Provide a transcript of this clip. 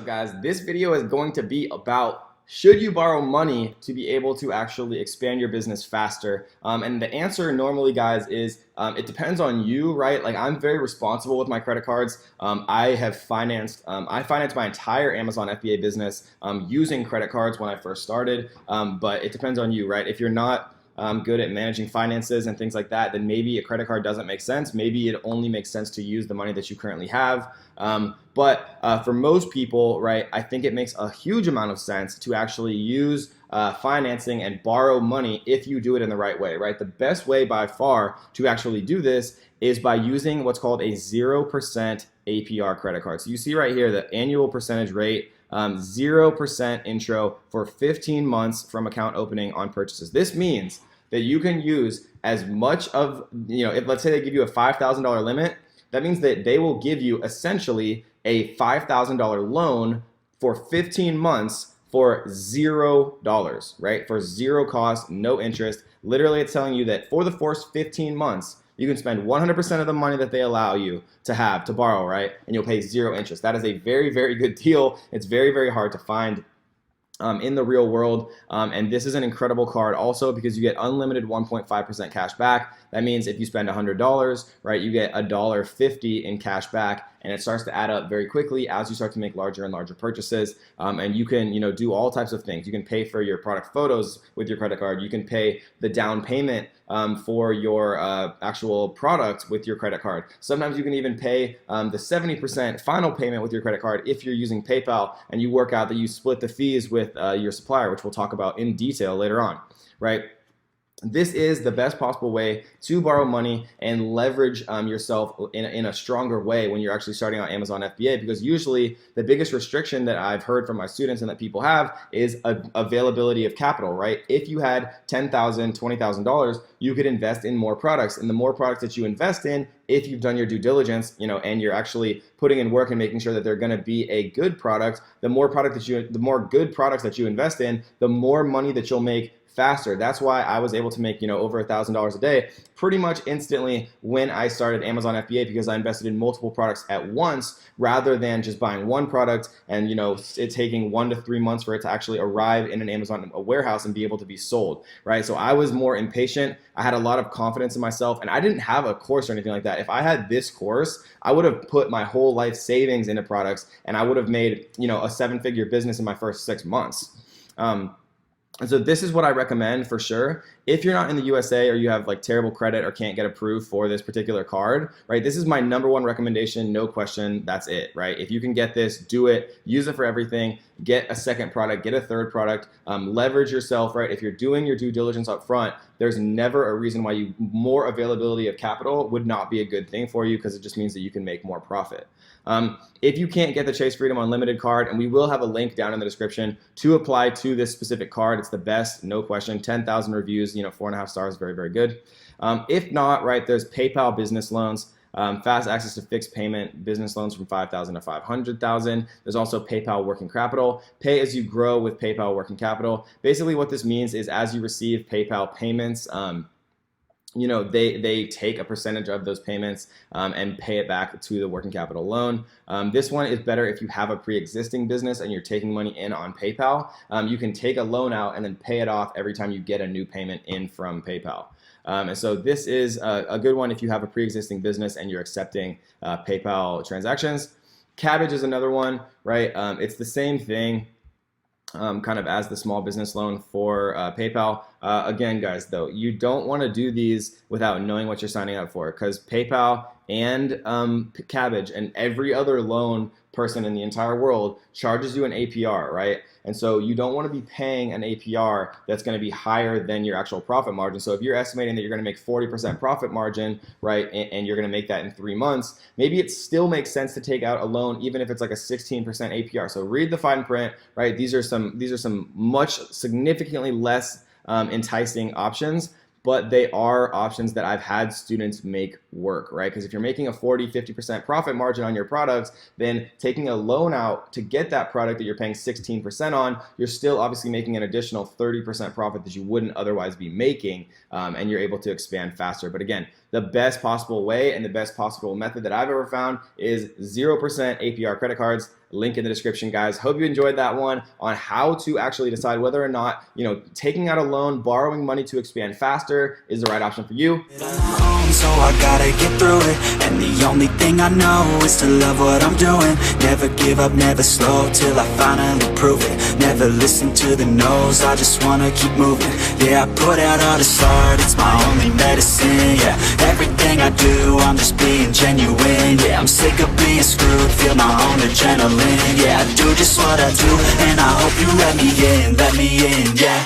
up, guys? This video is going to be about should you borrow money to be able to actually expand your business faster? And the answer normally, guys, is it depends on you, right? Like, I'm very responsible with my credit cards. I financed my entire Amazon FBA business using credit cards when I first started. But it depends on you, right? If you're not good at managing finances and things like that, then maybe a credit card doesn't make sense. Maybe it only makes sense to use the money that you currently have. But for most people, right, I think it makes a huge amount of sense to actually use financing and borrow money if you do it in the right way, right? The best way by far to actually do this is by using what's called a 0% APR credit card. So you see right here the annual percentage rate, 0% intro for 15 months from account opening on purchases. This means that you can use as much of, if let's say they give you a $5,000 limit, that means that they will give you essentially a $5,000 loan for 15 months for $0, right? For zero cost, no interest. Literally, it's telling you that for the first 15 months, you can spend 100% of the money that they allow you to have to borrow, right? And you'll pay zero interest. That is a very, very good deal. It's very, very hard to find in the real world. And this is an incredible card also because you get unlimited 1.5% cash back. That means if you spend $100, right, you get $1.50 in cash back, and it starts to add up very quickly as you start to make larger and larger purchases. And you can, do all types of things. You can pay for your product photos with your credit card. You can pay the down payment for your actual product with your credit card. Sometimes you can even pay the 70% final payment with your credit card if you're using PayPal, and you work out that you split the fees with your supplier, which we'll talk about in detail later on, right? This is the best possible way to borrow money and leverage yourself in a stronger way when you're actually starting out Amazon FBA, because usually the biggest restriction that I've heard from my students and that people have is availability of capital, right? If you had $10,000, $20,000, you could invest in more products, and the more products that you invest in, if you've done your due diligence, and you're actually putting in work and making sure that they're going to be a good product, the more good products that you invest in, the more money that you'll make faster. That's why I was able to make, over $1,000 a day pretty much instantly when I started Amazon FBA, because I invested in multiple products at once rather than just buying one product and, it taking 1 to 3 months for it to actually arrive in an Amazon warehouse and be able to be sold, right? So I was more impatient. I had a lot of confidence in myself, and I didn't have a course or anything like that. If I had this course, I would have put my whole life savings into products, and I would have made, a 7-figure business in my first 6 months. And so this is what I recommend for sure. If you're not in the USA or you have like terrible credit or can't get approved for this particular card, right? This is my #1 recommendation, no question. That's it, right? If you can get this, do it. Use it for everything. Get a second product, get a third product, leverage yourself, right? If you're doing your due diligence up front, there's never a reason why more availability of capital would not be a good thing for you, because it just means that you can make more profit. If you can't get the Chase Freedom Unlimited card, and we will have a link down in the description to apply to this specific card, it's the best, no question. 10,000 reviews, 4.5 stars, very, very good. If not, right, there's PayPal business loans, fast access to fixed payment business loans from $5,000 to $500,000. There's also PayPal working capital, pay as you grow with PayPal working capital. Basically what this means is as you receive PayPal payments, they take a percentage of those payments and pay it back to the working capital loan. This one is better if you have a pre-existing business and you're taking money in on PayPal. You can take a loan out and then pay it off every time you get a new payment in from PayPal. And so this is a good one if you have a pre-existing business and you're accepting PayPal transactions. Cabbage is another one, right? It's the same thing. Kind of as the small business loan for PayPal. Again, guys, though, you don't want to do these without knowing what you're signing up for, because PayPal and Cabbage and every other loan person in the entire world charges you an APR, right? And so you don't want to be paying an APR that's going to be higher than your actual profit margin. So if you're estimating that you're going to make 40% profit margin, right, and you're going to make that in 3 months, maybe it still makes sense to take out a loan even if it's like a 16% APR. So read the fine print, right? These are some much significantly less enticing options, but they are options that I've had students make work, right? Because if you're making a 40, 50% profit margin on your products, then taking a loan out to get that product that you're paying 16% on, you're still obviously making an additional 30% profit that you wouldn't otherwise be making, and you're able to expand faster. But again, the best possible way and the best possible method that I've ever found is 0% APR credit cards. link in the description, guys. Hope you enjoyed that one on how to actually decide whether or not, taking out a loan, borrowing money to expand faster is the right option for you. So I gotta get through it, and the only thing I know is to love what I'm doing. Never give up, never slow, till I finally prove it. Never listen to the no's, I just wanna keep moving. Yeah, I put out all this art, it's my only medicine. Yeah, everything I do, I'm just being genuine. Yeah, I'm sick of being screwed, feel my own adrenaline. Yeah, I do just what I do, and I hope you let me in, yeah.